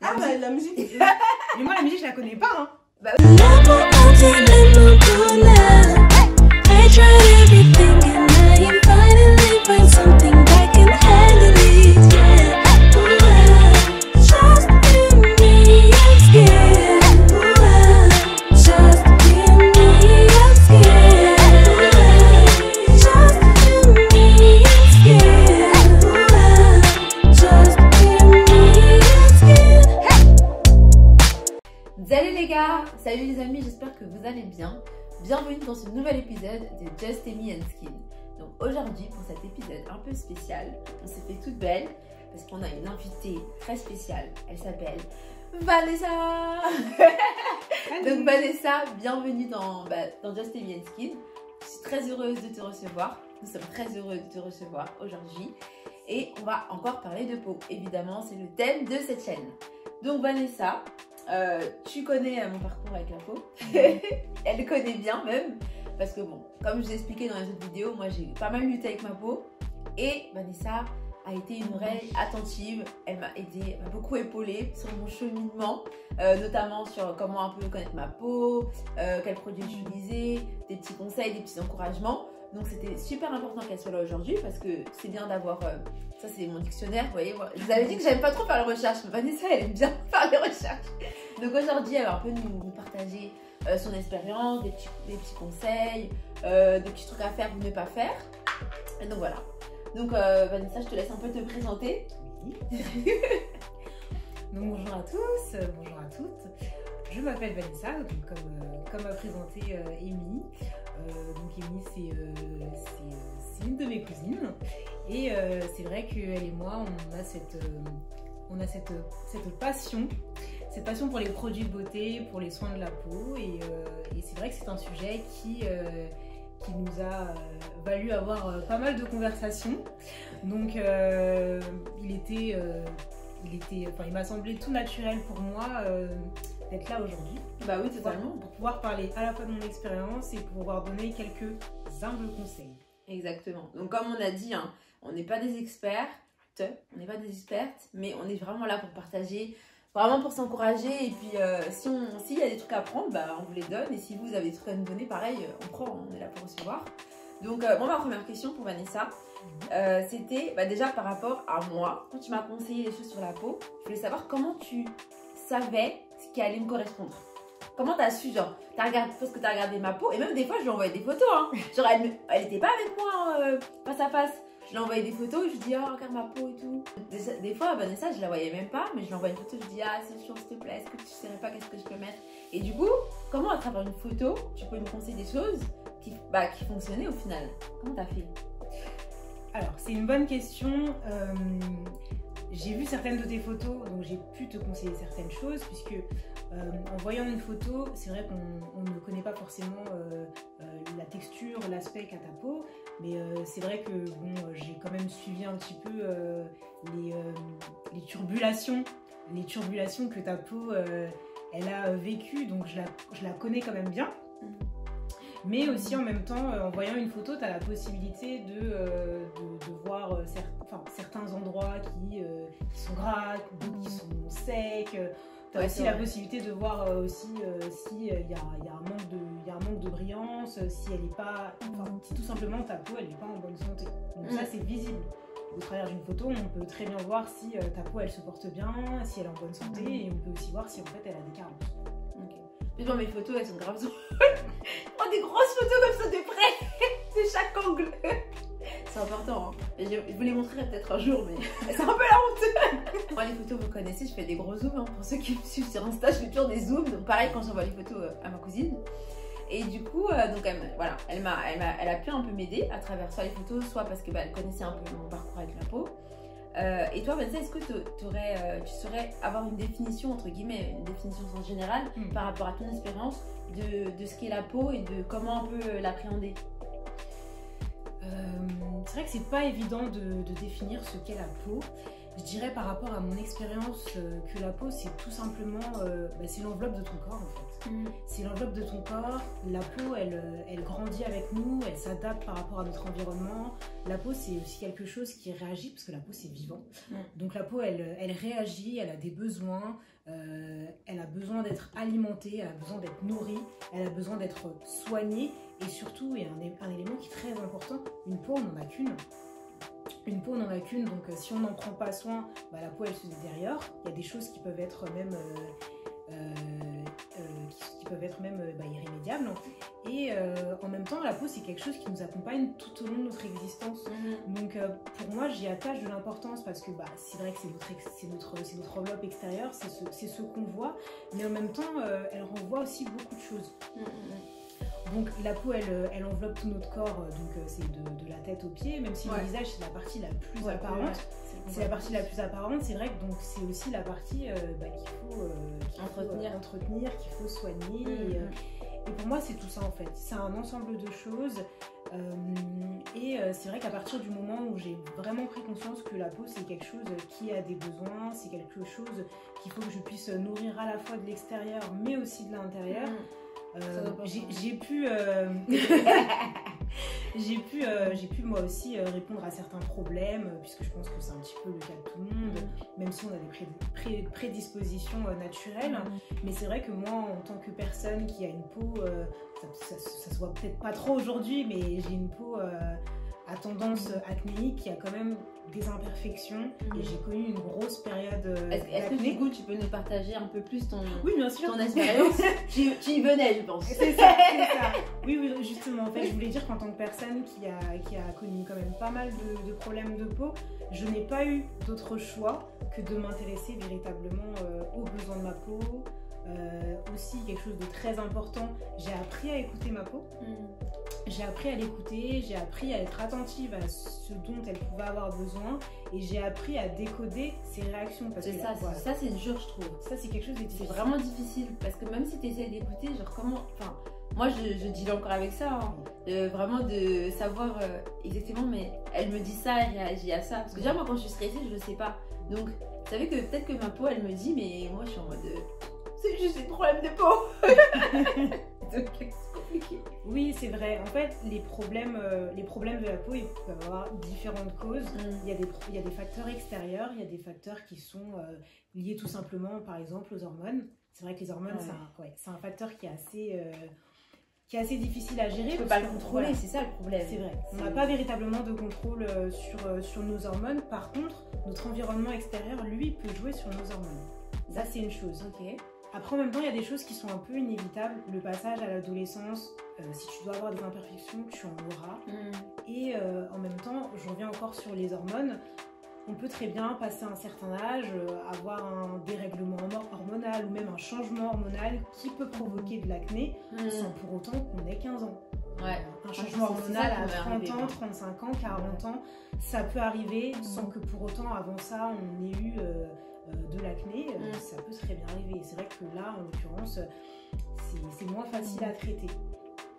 Ah bah la musique. Mais moi la musique je la connais pas hein. Bah, I tried everything and now you finally find something that can handle it, yeah. Ooh, just give me a skin. Ooh, just give me a skin. Ooh, just give me a skin. Ooh, just give me a skin. Salut les gars, salut les amis, j'espère que vous allez bien. Bienvenue dans ce nouvel épisode de Just Amy and Skin. Donc aujourd'hui, pour cet épisode un peu spécial, on s'est fait toute belle parce qu'on a une invitée très spéciale. Elle s'appelle Vanessa. Donc Vanessa, bienvenue dans Just Amy and Skin. Je suis très heureuse de te recevoir. Nous sommes très heureux de te recevoir aujourd'hui. Et on va encore parler de peau. Évidemment, c'est le thème de cette chaîne. Donc Vanessa, tu connais mon parcours avec la peau. Elle connaît bien même. Parce que bon, comme je vous ai expliqué dans les autres vidéos, moi j'ai pas mal lutté avec ma peau. Et Vanessa a été une oreille attentive. Elle m'a aidée, elle m'a beaucoup épaulée sur mon cheminement. Notamment sur comment un peu connaître ma peau, quels produits utiliser, des petits conseils, des petits encouragements. Donc c'était super important qu'elle soit là aujourd'hui parce que c'est bien d'avoir... ça c'est mon dictionnaire, vous voyez. Moi, je vous avais dit que j'aime pas trop faire les recherches, mais Vanessa elle aime bien faire les recherches. Donc aujourd'hui elle va un peu nous partager son expérience, des petits conseils, des petits trucs à faire ou ne pas faire. Et donc voilà. Donc Vanessa, je te laisse un peu te présenter. Oui. Donc bonjour à tous, bonjour à toutes. Je m'appelle Vanessa, donc, comme a présenté Amy. Donc Amy c'est une de mes cousines et c'est vrai qu'elle et moi on a cette passion pour les produits de beauté, pour les soins de la peau et c'est vrai que c'est un sujet qui nous a valu avoir pas mal de conversations. Donc il m'a semblé tout naturel pour moi d'être là aujourd'hui. Bah oui, totalement. Pour pouvoir parler à la fois de mon expérience et pouvoir donner quelques humbles conseils. Exactement. Donc comme on a dit, hein, on n'est pas des experts, mais on est vraiment là pour partager, vraiment pour s'encourager. Et puis s'il y a des trucs à prendre, bah, on vous les donne. Et si vous avez des trucs à nous donner, pareil, on prend, on est là pour recevoir. Donc ma première question pour Vanessa, c'était déjà par rapport à moi. Quand tu m'as conseillé les choses sur la peau, je voulais savoir comment tu savais ce qui allait me correspondre. Comment t'as su, genre, parce que t'as regardé ma peau, et même des fois je lui envoyais des photos, hein. Genre elle était pas avec moi face à face. Je lui envoyais des photos, je lui dis oh regarde ma peau et tout. Des fois Vanessa je la voyais même pas, mais je lui envoyais une photo, je lui dis ah c'est chaud s'il te plaît, est-ce que tu saurais pas qu'est-ce que je peux mettre. Et du coup, comment à travers une photo, tu peux me conseiller des choses qui fonctionnaient au final. Comment t'as fait? Alors c'est une bonne question. J'ai vu certaines de tes photos, donc j'ai pu te conseiller certaines choses, puisque en voyant une photo, c'est vrai qu'on ne connaît pas forcément la texture, l'aspect qu'a ta peau, mais c'est vrai que bon, j'ai quand même suivi un petit peu les turbulations que ta peau elle a vécues, donc je la connais quand même bien. Mais aussi en même temps, en voyant une photo, tu as la possibilité de voir certains endroits qui sont gras, d'autres qui sont secs. Tu as aussi la possibilité de voir s'il y a un manque de brillance, si elle est pas, si tout simplement ta peau elle n'est pas en bonne santé. Donc ça c'est visible. Au travers d'une photo, on peut très bien voir si ta peau elle se porte bien, si elle est en bonne santé, et on peut aussi voir si en fait elle a des carences. Mais dans mes photos, elles sont grave drôles. Je prends des grosses photos comme ça de près, de chaque angle. C'est important, hein. Je vous les montrerai peut-être un jour, mais c'est un peu la honte. Moi, les photos, vous connaissez, je fais des gros zooms. Hein. Pour ceux qui me suivent sur Insta, je fais toujours des zooms. Donc pareil, quand j'envoie les photos à ma cousine. Et du coup, donc elle a pu un peu m'aider à travers soit les photos, soit parce que elle connaissait un peu mon parcours avec la peau. Et toi Vanessa, est-ce que tu saurais avoir une définition, entre guillemets, une définition en général par rapport à ton expérience de ce qu'est la peau et de comment on peut l'appréhender? C'est vrai que c'est pas évident de définir ce qu'est la peau, Je dirais par rapport à mon expérience que la peau, c'est tout simplement, c'est l'enveloppe de ton corps en fait. C'est l'enveloppe de ton corps. La peau, elle grandit avec nous, elle s'adapte par rapport à notre environnement. La peau, c'est aussi quelque chose qui réagit parce que la peau, c'est vivant. Donc la peau, elle réagit, elle a des besoins, elle a besoin d'être alimentée, elle a besoin d'être nourrie, elle a besoin d'être soignée. Et surtout, il y a un élément qui est très important, une peau, on n'en a qu'une. Une peau, on n'en a qu'une, donc si on n'en prend pas soin, la peau, elle se détériore. Il y a des choses qui peuvent être même... irrémédiables. Et en même temps, la peau, c'est quelque chose qui nous accompagne tout au long de notre existence. Donc pour moi, j'y attache de l'importance parce que c'est vrai que c'est notre enveloppe extérieure, c'est ce qu'on voit, mais en même temps, elle renvoie aussi beaucoup de choses. Donc la peau, elle enveloppe tout notre corps, donc c'est de la tête aux pieds, même si le visage, c'est la partie la plus apparente. C'est la partie la plus apparente, c'est vrai que donc c'est aussi la partie qu'il faut entretenir, qu'il faut soigner. Et pour moi, c'est tout ça en fait. C'est un ensemble de choses. C'est vrai qu'à partir du moment où j'ai vraiment pris conscience que la peau, c'est quelque chose qui a des besoins, c'est quelque chose qu'il faut que je puisse nourrir à la fois de l'extérieur, mais aussi de l'intérieur. J'ai pu moi aussi répondre à certains problèmes, puisque je pense que c'est un petit peu le cas de tout le monde, même si on a des prédispositions naturelles. Mais c'est vrai que moi, en tant que personne qui a une peau, ça se voit peut-être pas trop aujourd'hui, mais j'ai une peau à tendance acnéique qui a quand même des imperfections et j'ai connu une grosse période Est-ce que du coup tu peux nous partager un peu plus ton expérience? Tu y venais, je pense. C'est ça. Oui, justement, en fait, je voulais dire qu'en tant que personne qui a connu quand même pas mal de problèmes de peau, je n'ai pas eu d'autre choix que de m'intéresser véritablement aux besoins de ma peau. Aussi quelque chose de très important, j'ai appris à écouter ma peau. J'ai appris à l'écouter, j'ai appris à être attentive à ce dont elle pouvait avoir besoin et j'ai appris à décoder ses réactions. Parce que ça c'est dur, je trouve. Ça c'est quelque chose de difficile. C'est vraiment difficile parce que même si tu essaies d'écouter, genre comment... Enfin, moi je deal encore avec ça, vraiment de savoir exactement, mais elle me dit ça, elle réagit à ça. Parce que déjà moi quand je suis stressée, je le sais pas. Donc vous savez que peut-être que ma peau elle me dit, mais moi je suis en mode... c'est juste des problèmes de peau. Donc c'est compliqué. Oui, c'est vrai. En fait, les problèmes de la peau, ils peuvent avoir différentes causes. Il y a des facteurs extérieurs, il y a des facteurs qui sont liés tout simplement, par exemple, aux hormones. C'est vrai que les hormones, c'est un facteur qui est assez difficile à gérer. Tu peux pas le contrôler, c'est ça le problème. C'est vrai. On n'a pas véritablement de contrôle sur nos hormones. Par contre, notre environnement extérieur, lui, peut jouer sur nos hormones. Ça, c'est une chose. Après, en même temps, il y a des choses qui sont un peu inévitables. Le passage à l'adolescence, si tu dois avoir des imperfections, tu en auras. Et en même temps, je reviens encore sur les hormones. On peut très bien passer un certain âge, avoir un dérèglement hormonal ou même un changement hormonal qui peut provoquer de l'acné sans pour autant qu'on ait 15 ans. Un changement hormonal à 30 ans, 35 ans, 40 ans, ça peut arriver sans que pour autant, avant ça, on ait eu... de l'acné, ça peut très bien arriver. C'est vrai que là, en l'occurrence, c'est moins facile à traiter.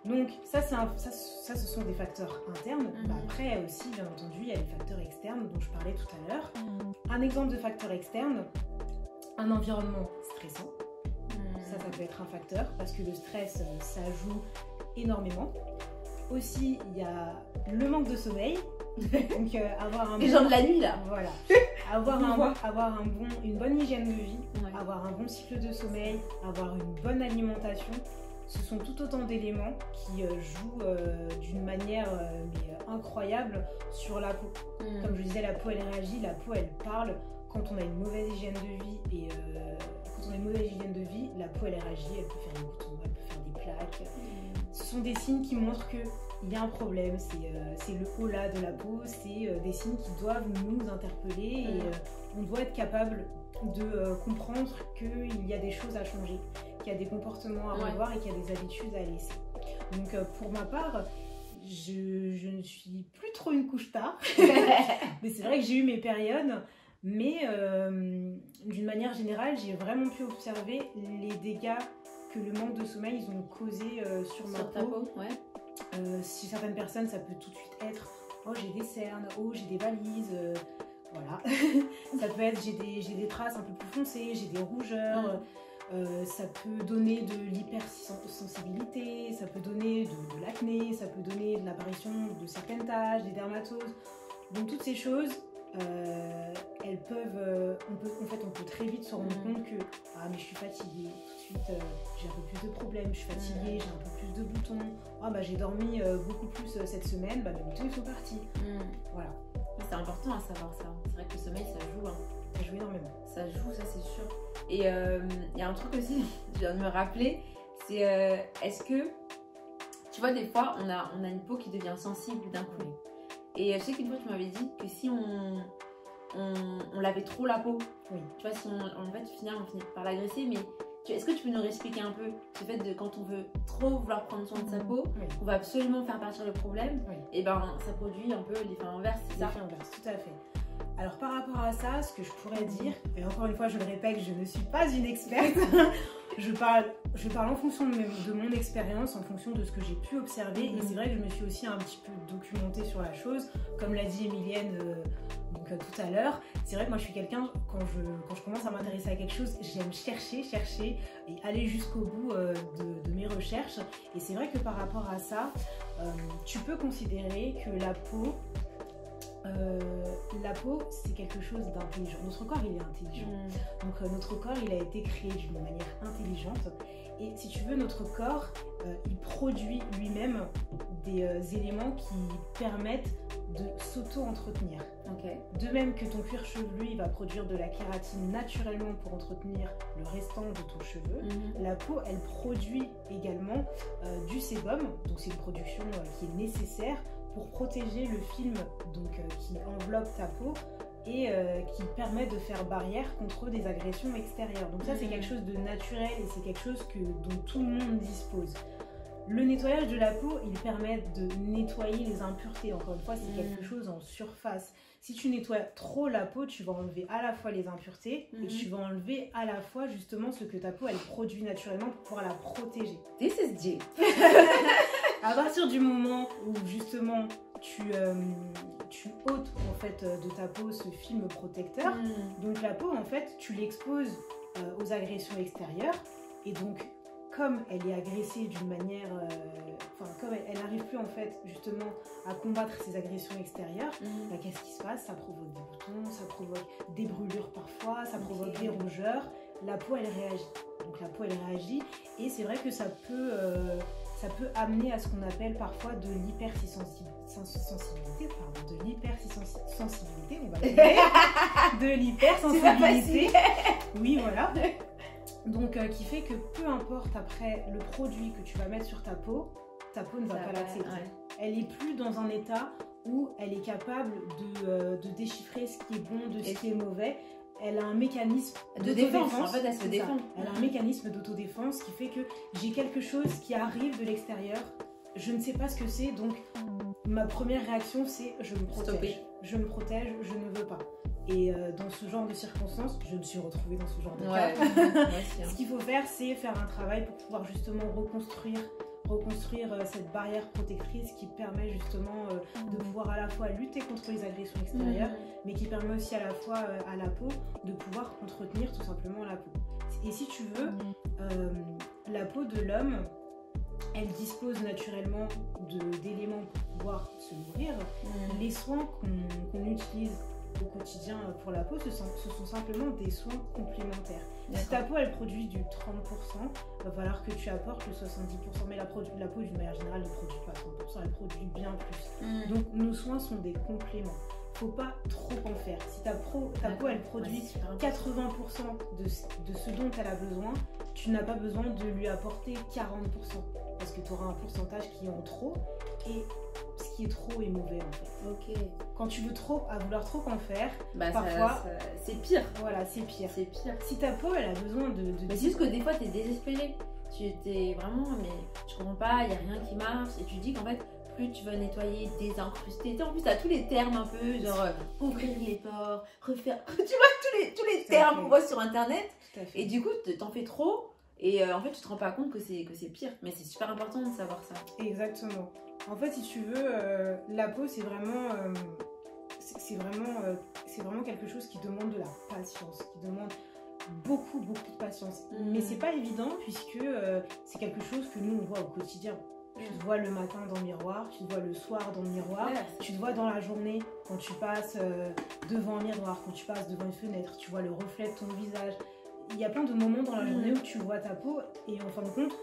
Donc ça, ce sont des facteurs internes. Après aussi, bien entendu, il y a les facteurs externes dont je parlais tout à l'heure. Un exemple de facteur externe, un environnement stressant. Ça peut être un facteur parce que le stress, ça joue énormément. Aussi, il y a le manque de sommeil. Donc avoir les gens de la nuit là. Voilà. Avoir une bonne hygiène de vie, avoir un bon cycle de sommeil, avoir une bonne alimentation, ce sont tout autant d'éléments qui jouent d'une manière incroyable sur la peau. Comme je disais, la peau elle réagit, la peau elle parle. Quand on a une mauvaise hygiène de vie la peau elle réagit, elle peut faire des boutons, elle peut faire des plaques. Ce sont des signes qui montrent que il y a un problème, c'est le haut là de la peau, c'est des signes qui doivent nous interpeller et on doit être capable de comprendre qu'il y a des choses à changer, qu'il y a des comportements à revoir et qu'il y a des habitudes à laisser. Donc pour ma part, je ne suis plus trop une couche tard, mais c'est vrai que j'ai eu mes périodes, mais d'une manière générale, j'ai vraiment pu observer les dégâts que le manque de sommeil ils ont causé sur ma peau. Chez certaines personnes, ça peut tout de suite être « Oh, j'ai des cernes, oh, j'ai des valises Voilà. Ça peut être, j'ai des traces un peu plus foncées, j'ai des rougeurs. Ça peut donner de l'hypersensibilité, ça peut donner de l'acné, ça peut donner de l'apparition de certaines taches, des dermatoses. Donc toutes ces choses, elles peuvent, on peut très vite se rendre compte que ah mais je suis fatiguée, tout de suite j'ai un peu plus de problèmes, je suis fatiguée, j'ai un peu plus de boutons, ah bah j'ai dormi beaucoup plus cette semaine, bah mes boutons ils sont partis. Voilà. C'est important à savoir ça. C'est vrai que le sommeil ça joue. Ça joue énormément. Ça joue, ça c'est sûr. Et il y a un truc aussi, je viens de me rappeler, c'est est-ce que, tu vois, des fois, on a une peau qui devient sensible d'un coup. Et je sais qu'une fois, tu m'avais dit que si on lavait trop la peau, tu vois, si en fait, on finit par l'agresser, mais est-ce que tu peux nous expliquer un peu ce fait de quand on veut trop vouloir prendre soin de sa peau, on va absolument faire partir le problème, et ben ça produit un peu l'effet inverse, c'est ça? L'effet inverse, tout à fait. Alors par rapport à ça, ce que je pourrais dire, et encore une fois je le répète, je ne suis pas une experte, je parle en fonction de mon expérience, en fonction de ce que j'ai pu observer, et c'est vrai que je me suis aussi un petit peu documentée sur la chose, comme l'a dit Emilienne tout à l'heure. C'est vrai que moi je suis quelqu'un, quand je commence à m'intéresser à quelque chose, j'aime chercher et aller jusqu'au bout de mes recherches, et c'est vrai que par rapport à ça, tu peux considérer que la peau, c'est quelque chose d'intelligent. Notre corps, il est intelligent. Donc notre corps, il a été créé d'une manière intelligente. Et si tu veux, notre corps, il produit lui-même des éléments qui permettent de s'auto-entretenir. De même que ton cuir chevelu, il va produire de la kératine naturellement pour entretenir le restant de ton cheveu. La peau, elle produit également du sébum. Donc c'est une production qui est nécessaire pour protéger le film qui enveloppe ta peau et qui permet de faire barrière contre des agressions extérieures. Donc ça c'est quelque chose de naturel et c'est quelque chose dont tout le monde dispose. Le nettoyage de la peau, il permet de nettoyer les impuretés. Encore une fois, c'est quelque chose en surface. Si tu nettoies trop la peau, tu vas enlever à la fois les impuretés et tu vas enlever à la fois justement ce que ta peau elle produit naturellement pour pouvoir la protéger. This is deep. À partir du moment où justement tu ôtes en fait de ta peau ce film protecteur, donc la peau en fait tu l'exposes aux agressions extérieures et donc comme elle est agressée d'une manière, comme elle n'arrive plus en fait justement à combattre ces agressions extérieures, bah, qu'est-ce qui se passe? Ça provoque des boutons, ça provoque des brûlures parfois, ça provoque des rougeurs. La peau elle réagit. Donc la peau elle réagit et c'est vrai que ça peut amener à ce qu'on appelle parfois de l'hypersensibilité, on va l'appeler, de l'hypersensibilité. Oui, voilà. Donc, qui fait que peu importe après le produit que tu vas mettre sur ta peau ne va pas l'accepter. Elle est plus dans un état où elle est capable de déchiffrer ce qui est bon de ce qui est mauvais. Elle a un mécanisme de défense. En fait, elle se défend. Elle a un mécanisme d'autodéfense qui fait que j'ai quelque chose qui arrive de l'extérieur. Je ne sais pas ce que c'est, donc ma première réaction c'est je me protège. Stopper. Je me protège, je ne veux pas. Et dans ce genre de circonstances, je me suis retrouvée dans ce genre de cas. Ce qu'il faut faire, c'est faire un travail pour pouvoir justement reconstruire cette barrière protectrice qui permet justement de pouvoir à la fois lutter contre les agressions extérieures, mais qui permet aussi à la fois à la peau de pouvoir entretenir tout simplement la peau. Et si tu veux, la peau de l'homme, elle dispose naturellement d'éléments pour pouvoir se nourrir. Les soins qu'on utilise au quotidien pour la peau, ce sont simplement des soins complémentaires. Si ta peau elle produit du 30%, il va falloir que tu apportes le 70%, mais la peau d'une manière générale ne produit pas 30%, elle produit bien plus. Donc nos soins sont des compléments. Faut pas trop en faire. Si ta peau elle produit 80% de ce dont elle a besoin, tu n'as pas besoin de lui apporter 40%, parce que tu auras un pourcentage qui est en trop, et ce qui est trop est mauvais en fait. Quand tu veux vouloir trop en faire, parfois c'est pire. Voilà, c'est pire. C'est pire. Si ta peau elle a besoin de mais c'est juste que des fois tu es désespéré. Tu t'es vraiment, mais je comprends pas, il n'y a rien qui marche, et tu dis qu'en fait plus tu vas nettoyer, désincruster. En plus, tu as tous les termes un peu, genre ouvrir les pores, refaire. Tu vois, tous les termes qu'on voit sur internet. Et du coup, t'en fais trop. Et en fait, tu te rends pas compte que c'est pire. Mais c'est super important de savoir ça. Exactement. En fait, si tu veux, la peau, c'est vraiment c'est vraiment quelque chose qui demande de la patience, qui demande beaucoup de patience. Mais c'est pas évident puisque c'est quelque chose que nous on voit au quotidien. Tu te vois le matin dans le miroir, tu te vois le soir dans le miroir, tu te vois dans la journée quand tu passes devant un miroir, quand tu passes devant une fenêtre, tu vois le reflet de ton visage. Il y a plein de moments dans la journée où tu vois ta peau et en fin de compte,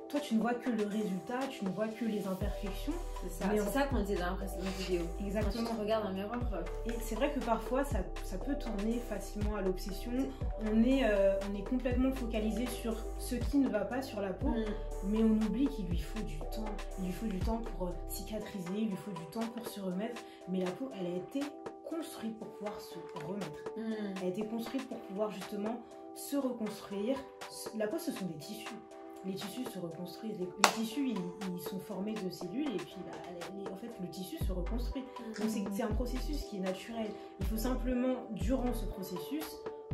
toi tu ne vois que le résultat, tu ne vois que les imperfections. C'est ça qu'on disait dans la précédente vidéo. Exactement. Quand tu te regardes dans le miroir. Et c'est vrai que parfois ça peut tourner facilement à l'obsession. On est complètement focalisé sur ce qui ne va pas sur la peau, mais on oublie qu'il lui faut du temps. Il lui faut du temps pour cicatriser, il lui faut du temps pour se remettre. Mais la peau, elle a été construite pour pouvoir se remettre. Elle a été construite pour pouvoir justement se reconstruire. La peau, ce sont des tissus. Les tissus se reconstruisent. Les tissus, ils sont formés de cellules et puis en fait, le tissu se reconstruit. Donc c'est un processus qui est naturel. Il faut simplement, durant ce processus,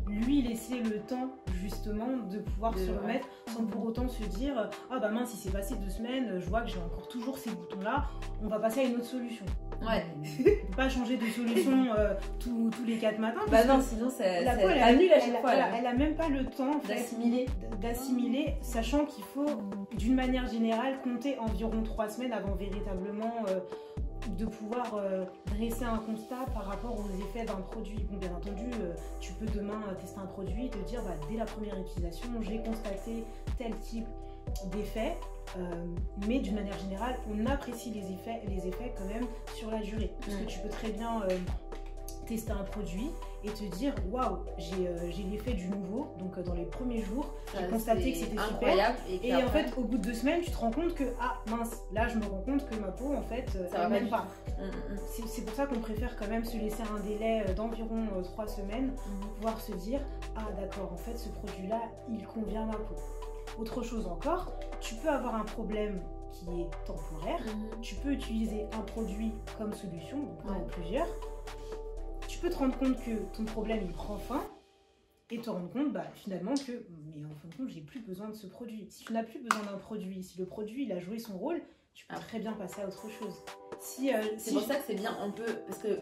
lui laisser le temps justement de pouvoir se remettre sans pour autant se dire « Ah bah mince, il s'est passé 2 semaines, je vois que j'ai encore toujours ces boutons-là, on va passer à une autre solution. » Ouais. On ne peut pas changer de solution tous les 4 matins. Bah non, sinon la peau, elle annule à chaque fois. Elle a même pas le temps en fait, d'assimiler, sachant qu'il faut d'une manière générale compter environ 3 semaines avant véritablement de pouvoir dresser un constat par rapport aux effets d'un produit. Bon, bien entendu, tu peux demain tester un produit et te dire bah, dès la première utilisation, j'ai constaté tel type d'effet. Mais d'une manière générale, on apprécie les effets quand même sur la durée. Parce que tu peux très bien tester un produit et te dire waouh, j'ai l'effet du nouveau. Donc dans les premiers jours, j'ai constaté que c'était super. Et en fait, au bout de 2 semaines, tu te rends compte que ah mince, là je me rends compte que ma peau en fait, ça va même pas. C'est pour ça qu'on préfère quand même se laisser un délai d'environ 3 semaines pour pouvoir se dire ah d'accord, en fait ce produit-là, il convient à ma peau. Autre chose encore, tu peux avoir un problème qui est temporaire, tu peux utiliser un produit comme solution, donc un ou plusieurs, tu peux te rendre compte que ton problème il prend fin et te rendre compte bah, finalement que mais en fin de compte j'ai plus besoin de ce produit. Si tu n'as plus besoin d'un produit, si le produit il a joué son rôle, tu peux très bien passer à autre chose. C'est pour ça que c'est bien, on peut, parce que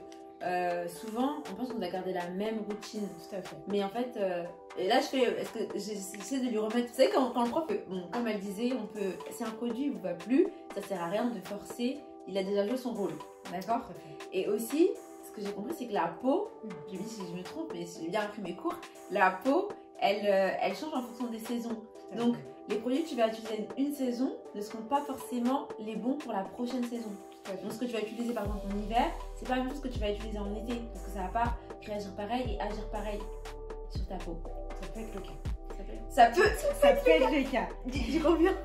souvent on pense qu'on doit garder la même routine. Tout à fait. Mais en fait, et là j'essaie de lui remettre, vous savez quand le prof, bon, comme elle disait, on peut, si un produit ne vous va plus, ça sert à rien de forcer, il a déjà joué son rôle, d'accord? Et aussi, ce que j'ai compris c'est que la peau, je me dis si je me trompe, mais si j'ai bien appris mes cours, la peau, elle change en fonction des saisons. Donc les produits que tu vas utiliser une saison ne seront pas forcément les bons pour la prochaine saison. Donc ce que tu vas utiliser par exemple en hiver, c'est pas la même chose que tu vas utiliser en été, parce que ça va pas réagir pareil et agir pareil sur ta peau. Ça peut être le cas. Ça peut être le cas. J'y reviens.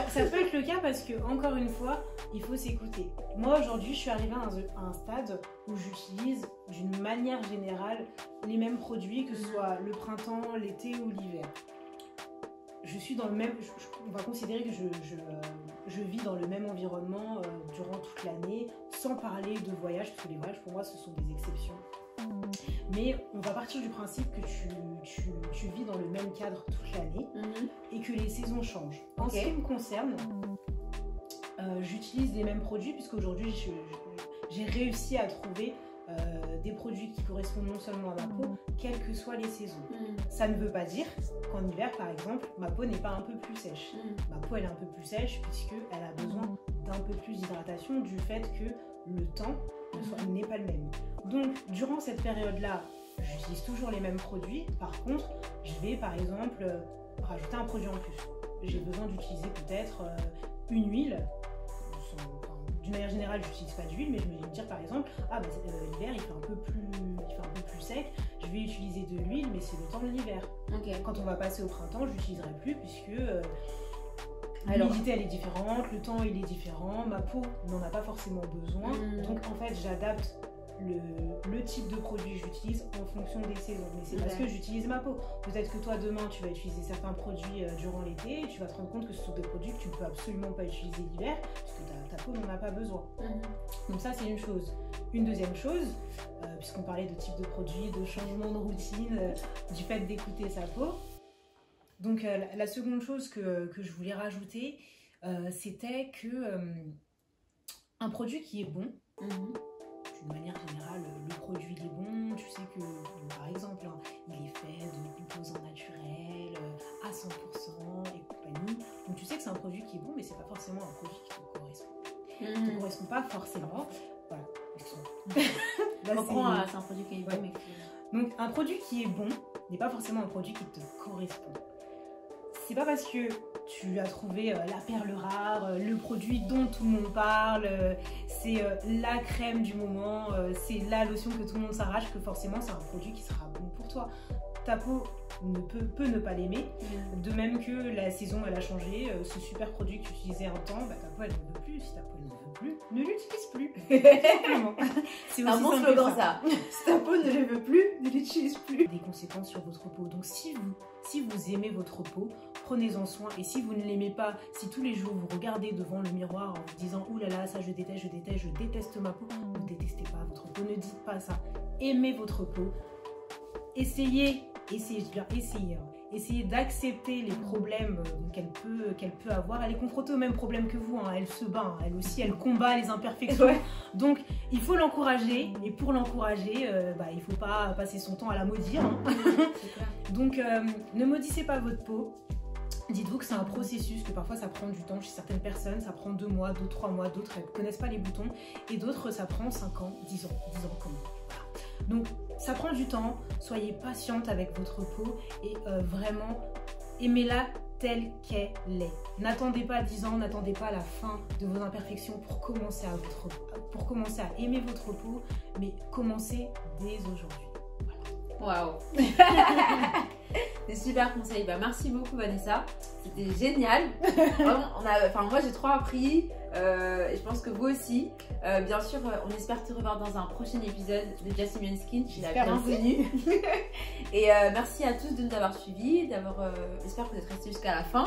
Ça peut être le cas parce que, encore une fois, il faut s'écouter. Moi, aujourd'hui, je suis arrivée à un stade où j'utilise d'une manière générale les mêmes produits, que ce soit le printemps, l'été ou l'hiver. Je suis dans le même... on va considérer que je vis dans le même environnement durant toute l'année, sans parler de voyage, parce que les voyages, pour moi, ce sont des exceptions. Mais on va partir du principe que tu vis dans le même cadre toute l'année et que les saisons changent. En ce qui me concerne, j'utilise les mêmes produits puisqu'aujourd'hui j'ai réussi à trouver des produits qui correspondent non seulement à ma peau, quelles que soient les saisons. Ça ne veut pas dire qu'en hiver, par exemple, ma peau n'est pas un peu plus sèche. Ma peau elle est un peu plus sèche puisqu'elle a besoin d'un peu plus d'hydratation du fait que le temps n'est pas le même. Donc, durant cette période-là, j'utilise toujours les mêmes produits. Par contre, je vais par exemple rajouter un produit en plus. J'ai besoin d'utiliser peut-être une huile. D'une manière générale, je n'utilise pas d'huile, mais je vais me dire par exemple, ah bah, l'hiver il fait un peu plus sec, je vais utiliser de l'huile, mais c'est le temps de l'hiver. Quand on va passer au printemps, je l'utiliserai plus puisque l'humidité elle est différente, le temps il est différent, ma peau n'en a pas forcément besoin. Donc en fait, j'adapte le type de produit que j'utilise en fonction des saisons. Mais c'est parce que j'utilise ma peau. Peut-être que toi demain tu vas utiliser certains produits durant l'été et tu vas te rendre compte que ce sont des produits que tu ne peux absolument pas utiliser l'hiver parce que ta peau n'en a pas besoin. Donc ça c'est une chose. Une deuxième chose, puisqu'on parlait de type de produit, de changement de routine, du fait d'écouter sa peau. Donc la seconde chose que je voulais rajouter, c'était que un produit qui est bon, de manière générale, le produit il est bon, tu sais que, par exemple, hein, il est fait de composants naturels à 100% et compagnie. Donc tu sais que c'est un produit qui est bon, mais c'est pas forcément un produit qui te correspond. Qui te correspond pas forcément. Voilà. Là, c'est un produit qui est bon, mais donc un produit qui est bon n'est pas forcément un produit qui te correspond. C'est pas parce que tu as trouvé la perle rare, le produit dont tout le monde parle, c'est la crème du moment, c'est la lotion que tout le monde s'arrache que forcément c'est un produit qui sera bon pour toi. Ta peau peut ne pas l'aimer, de même que la saison elle a changé, ce super produit que tu utilisais un temps, bah, ta peau elle ne veut plus, si ta peau elle ne veut plus, ne l'utilise plus. Simplement. C'est un bon slogan ça. Si ta peau ne le veut plus, ne l'utilise plus. Des conséquences sur votre peau. Donc si vous aimez votre peau, prenez-en soin. Et si vous ne l'aimez pas, si tous les jours vous regardez devant le miroir en vous disant « Ouh là là, ça je déteste ma peau », ne détestez pas votre peau, ne dites pas ça. Aimez votre peau. Essayez d'accepter les problèmes qu'elle peut avoir. Elle est confrontée aux mêmes problèmes que vous, hein. Elle se bat, hein. Elle aussi, elle combat les imperfections. Ouais. Donc, il faut l'encourager. Et pour l'encourager, il ne faut pas passer son temps à la maudire. Hein. Donc, ne maudissez pas votre peau. Dites-vous que c'est un processus, que parfois ça prend du temps. Chez certaines personnes, ça prend 2 mois, d'autres 3 mois, d'autres elles ne connaissent pas les boutons. Et d'autres, ça prend 5 ans, 10 ans comme moi. Voilà. Donc, ça prend du temps. Soyez patiente avec votre peau et vraiment, aimez-la telle qu'elle est. N'attendez pas 10 ans, n'attendez pas la fin de vos imperfections pour commencer à aimer votre peau, mais commencez dès aujourd'hui. Waouh. Des super conseils. Bah, merci beaucoup Vanessa. C'était génial. Vraiment, moi j'ai trop appris. Et je pense que vous aussi. Bien sûr, on espère te revoir dans un prochain épisode de Just Amy Skin. Tu es la bienvenue. Et merci à tous de nous avoir suivis. J'espère que vous êtes restés jusqu'à la fin.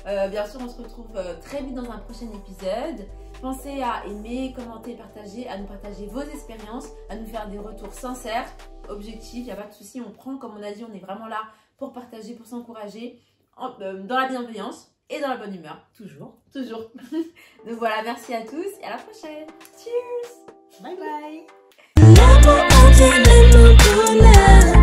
Bien sûr, on se retrouve très vite dans un prochain épisode. Pensez à aimer, commenter, partager, à nous partager vos expériences, à nous faire des retours sincères, objectifs, il n'y a pas de souci. On prend, comme on a dit, on est vraiment là pour partager, pour s'encourager, dans la bienveillance et dans la bonne humeur. Toujours. Donc voilà, merci à tous et à la prochaine. Cheers. Bye bye.